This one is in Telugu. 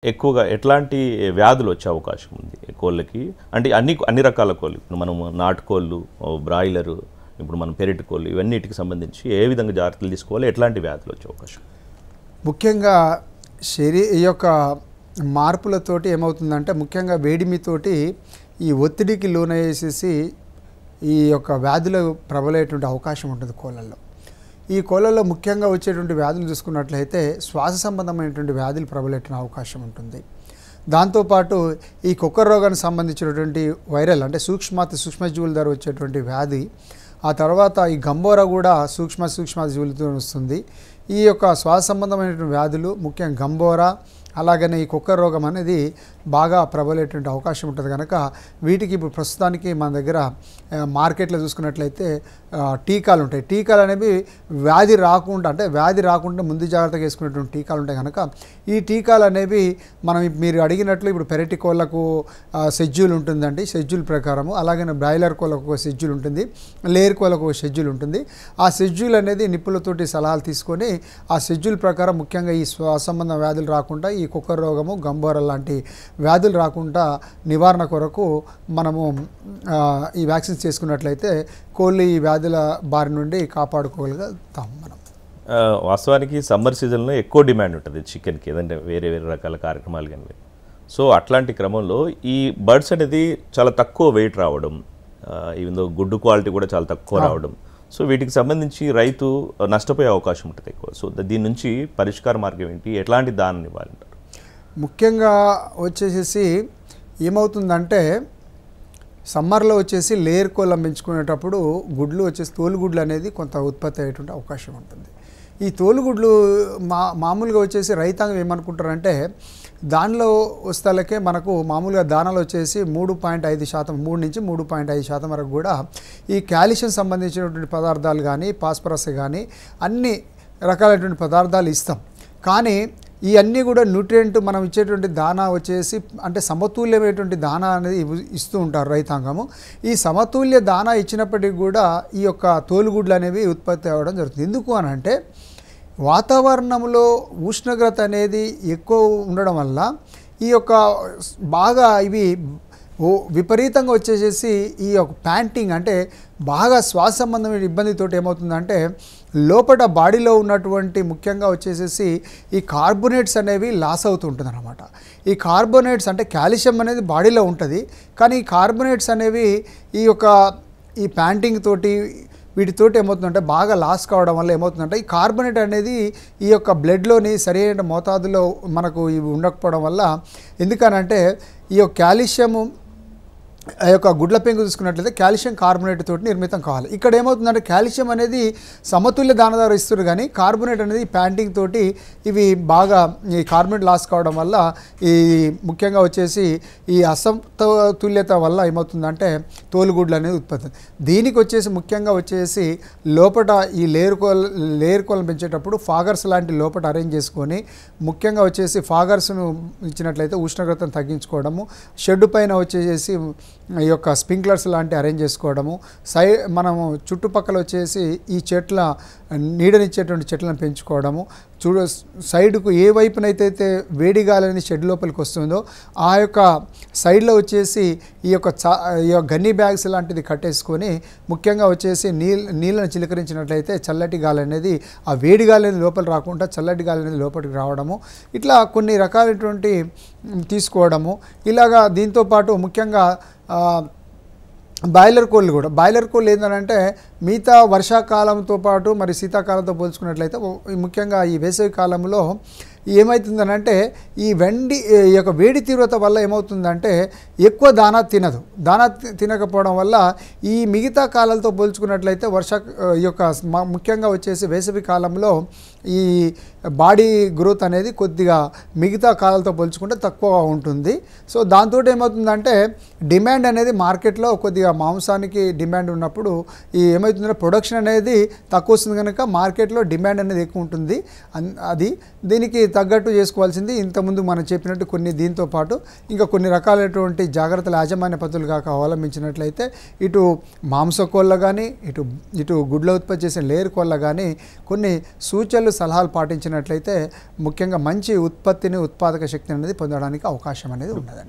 ఎక్కువగా ఎట్లాంటి వ్యాధులు వచ్చే అవకాశం ఉంది కోళ్ళకి? అంటే అన్ని రకాల కోళ్ళు, ఇప్పుడు మనం నాటుకోళ్ళు, బ్రాయిలరు, ఇప్పుడు మనం పెరటి కోళ్ళు, ఇవన్నిటికి సంబంధించి ఏ విధంగా జాగ్రత్తలు తీసుకోవాలి, ఎట్లాంటి వ్యాధులు వచ్చే అవకాశం? ముఖ్యంగా ఈ యొక్క మార్పులతోటి ఏమవుతుందంటే, ముఖ్యంగా వేడిమితోటి ఈ ఒత్తిడికి లోనయ్యేసేసి ఈ యొక్క వ్యాధులు ప్రబలేటువంటి అవకాశం ఉంటుంది కోళ్ళల్లో. ఈ కోళ్ళల్లో ముఖ్యంగా వచ్చేటువంటి వ్యాధులు చూసుకున్నట్లయితే శ్వాస సంబంధమైనటువంటి వ్యాధులు ప్రబలేటువంటి అవకాశం ఉంటుంది. దాంతోపాటు ఈ కుక్కర్ రోగానికి సంబంధించినటువంటి వైరల్ అంటే సూక్ష్మజీవుల ద్వారా వచ్చేటువంటి వ్యాధి, ఆ తర్వాత ఈ గంబోరా కూడా సూక్ష్మజీవులతో వస్తుంది. ఈ యొక్క శ్వాస సంబంధమైనటువంటి వ్యాధులు ముఖ్యంగా గంబోరా, అలాగనే ఈ కుక్కర్ రోగం అనేది బాగా ప్రబలేటువంటి అవకాశం ఉంటుంది. కనుక వీటికి ఇప్పుడు ప్రస్తుతానికి మన దగ్గర మార్కెట్లో చూసుకున్నట్లయితే టీకాలు ఉంటాయి. టీకాలు అనేవి వ్యాధి రాకుండా ముందు జాగ్రత్తగా వేసుకునేటువంటి టీకాలు ఉంటాయి. కనుక ఈ టీకాలు అనేవి మీరు అడిగినట్లు ఇప్పుడు పెరటి కోళ్ళకు షెడ్యూల్ ఉంటుందండి, షెడ్యూల్ ప్రకారము. అలాగే బ్రాయిలర్ కోళ్ళకు ఒక షెడ్యూల్ ఉంటుంది, లేయర్ కోళ్ళకు ఒక షెడ్యూల్ ఉంటుంది. ఆ షెడ్యూల్ అనేది నిపుణులతోటి సలహాలు తీసుకొని ఆ షెడ్యూల్ ప్రకారం ముఖ్యంగా ఈ శ్వాస సంబంధ వ్యాధులు రాకుండా, ఈ కుక్కర్ రోగము, గంబోరా లాంటి వ్యాధులు రాకుండా నివారణ కొరకు మనము ఈ వ్యాక్సిన్స్ చేసుకున్నట్లయితే కోళ్ళు ఈ వ్యాధుల బారి నుండి కాపాడుకోగలుగుతాం మనం. వాస్తవానికి సమ్మర్ సీజన్లో ఎక్కువ డిమాండ్ ఉంటుంది చికెన్కి, ఏదంటే వేరే రకాల కార్యక్రమాలు కానీ. సో అట్లాంటి క్రమంలో ఈ బర్డ్స్ అనేది చాలా తక్కువ వెయిట్ రావడం, ఈవెన్ దో గుడ్డు క్వాలిటీ కూడా చాలా తక్కువ రావడం, సో వీటికి సంబంధించి రైతు నష్టపోయే అవకాశం ఉంటుంది ఎక్కువ. సో దీని నుంచి పరిష్కార మార్గం ఏంటి, ఎట్లాంటి దానాన్ని ఇవ్వాలంటారు? ముఖ్యంగా వచ్చేసేసి ఏమవుతుందంటే, సమ్మర్లో వచ్చేసి లేయర్ కోళ్ళం పెంచుకునేటప్పుడు గుడ్లు వచ్చేసి తోలుగుడ్లు అనేది కొంత ఉత్పత్తి అయ్యేటువంటి అవకాశం ఉంటుంది. ఈ తోలుగుడ్లు మామూలుగా వచ్చేసి రైతాంగం ఏమనుకుంటారంటే, దానిలో వస్తాలకే మనకు మామూలుగా దానాలు వచ్చేసి 3.5%, 3 నుంచి 3.5% వరకు కూడా ఈ కాల్షియం సంబంధించినటువంటి పదార్థాలు కానీ, ఫాస్ఫరస్ కానీ అన్ని రకాలైనటువంటి పదార్థాలు ఇస్తాం. కానీ ఈ అన్నీ కూడా న్యూట్రియంట్ మనం ఇచ్చేటువంటి దానా వచ్చేసి అంటే సమతుల్యమైనటువంటి దానా అనేది ఇస్తూ ఉంటారు రైతాంగము. ఈ సమతుల్య దానా ఇచ్చినప్పటికీ కూడా ఈ యొక్క తోలుగుడ్లు అనేవి ఉత్పత్తి అవ్వడం జరుగుతుంది. ఎందుకు అని అంటే, వాతావరణంలో ఉష్ణోగ్రత అనేది ఎక్కువ ఉండడం వల్ల ఈ యొక్క బాగా ఇవి విపరీతంగా వచ్చేసేసి ఈ యొక్క ప్యాంటింగ్ అంటే బాగా శ్వాస సంబంధమైన ఇబ్బందితో ఏమవుతుందంటే, లోపల బాడీలో ఉన్నటువంటి ముఖ్యంగా వచ్చేసేసి ఈ కార్బోనేట్స్ అనేవి లాస్ అవుతుంటుంది అన్నమాట. ఈ కార్బోనేట్స్ అంటే కాల్షియం అనేది బాడీలో ఉంటుంది, కానీ ఈ కార్బోనేట్స్ అనేవి ఈ ప్యాంటింగ్ తోటి వీటితోటి ఏమవుతుందంటే బాగా లాస్ కావడం వల్ల ఏమవుతుందంటే, ఈ కార్బోనేట్ అనేది ఈ యొక్క బ్లడ్లోని సరైన మోతాదులో మనకు ఇవి ఉండకపోవడం వల్ల, ఎందుకనంటే ఈ యొక్క కాల్షియము ఆ యొక్క గుడ్ల పెంకు చూసుకున్నట్లయితే కాల్షియం కార్బోనేట్ తోటి నిర్మితం కావాలి. ఇక్కడ ఏమవుతుందంటే కాల్షియం అనేది సమతుల్య దానదారు ఇస్తారు, కానీ కార్బోనేట్ అనేది ప్యాంటింగ్ తోటి ఇవి బాగా ఈ కార్బోనేట్ లాస్ కావడం వల్ల ఈ ముఖ్యంగా వచ్చేసి ఈ అసమతుల్యత వల్ల ఏమవుతుందంటే తోలుగుడ్లు అనేది ఉత్పత్తి. దీనికి వచ్చేసి ముఖ్యంగా వచ్చేసి లోపల ఈ లేయర్ కోళ్ళను పెంచేటప్పుడు ఫాగర్స్ లాంటి లోపల అరేంజ్ చేసుకొని, ముఖ్యంగా వచ్చేసి ఫాగర్స్ను ఇచ్చినట్లయితే ఉష్ణోగ్రతను తగ్గించుకోవడము, షెడ్ పైన వచ్చేసి ఈ యొక్క స్ప్రింక్లర్స్ లాంటి అరేంజ్ చేసుకోవడము, మనము చుట్టుపక్కల వచ్చేసి ఈ చెట్ల నీడనిచ్చేటువంటి చెట్లను పెంచుకోవడము, సైడ్కు ఏ వైపునైతే వేడి గాలి అనేది షెడ్ లోపలికి వస్తుందో ఆ యొక్క సైడ్లో వచ్చేసి ఈ యొక్క గన్నీ బ్యాగ్స్ లాంటిది కట్టేసుకొని, ముఖ్యంగా వచ్చేసి నీళ్ళను చిలకరించినట్లయితే చల్లటి గాలి అనేది ఆ వేడి గాలి అనేది లోపల రాకుండా చల్లటి గాలి అనేది లోపలికి రావడము, ఇట్లా కొన్ని రకాలైనటువంటి తీసుకోవడము. ఇలాగా దీంతోపాటు ముఖ్యంగా బాయిలర్ కోళ్ళు ఏంటంటే మిగతా వర్షాకాలంతో పాటు మరి శీతాకాలంతో పోల్చుకున్నట్లయితే ముఖ్యంగా ఈ వేసవి కాలంలో ఏమవుతుందనంటే ఈ యొక్క వేడి తీవ్రత వల్ల ఏమవుతుందంటే ఎక్కువ దానా తినకపోవడం వల్ల ఈ మిగతా కాలాలతో పోల్చుకున్నట్లయితే ముఖ్యంగా వచ్చేసి వేసవి కాలంలో ఈ బాడీ గ్రోత్ అనేది కొద్దిగా మిగతా కాలాలతో పోల్చుకుంటే తక్కువ ఉంటుంది. సో దాంతో ఏమవుతుందంటే డిమాండ్ అనేది మార్కెట్లో కొద్దిగా మాంసానికి డిమాండ్ ఉన్నప్పుడు ఏమవుతుందంటే ప్రొడక్షన్ అనేది తక్కువ వస్తుంది, కనుక మార్కెట్లో డిమాండ్ అనేది ఎక్కువ ఉంటుంది. దీనికి తగ్గట్టు చేసుకోవాల్సింది ఇంతకుముందు మనం చెప్పినట్టు కొన్ని దీంతో పాటు ఇంకా కొన్ని రకాలైనటువంటి జాగ్రత్తలు యాజమాన్య పద్ధతులు కాక అవలంబించినట్లయితే ఇటు మాంస కోళ్ళ కానీ ఇటు గుడ్ల ఉత్పత్తి చేసే లేయర్ కోళ్ళ కానీ కొన్ని సూచనలు సలహాలు పాటించినట్లయితే ముఖ్యంగా మంచి ఉత్పత్తిని ఉత్పాదక శక్తి అనేది పొందడానికి అవకాశం అనేది ఉన్నదండి.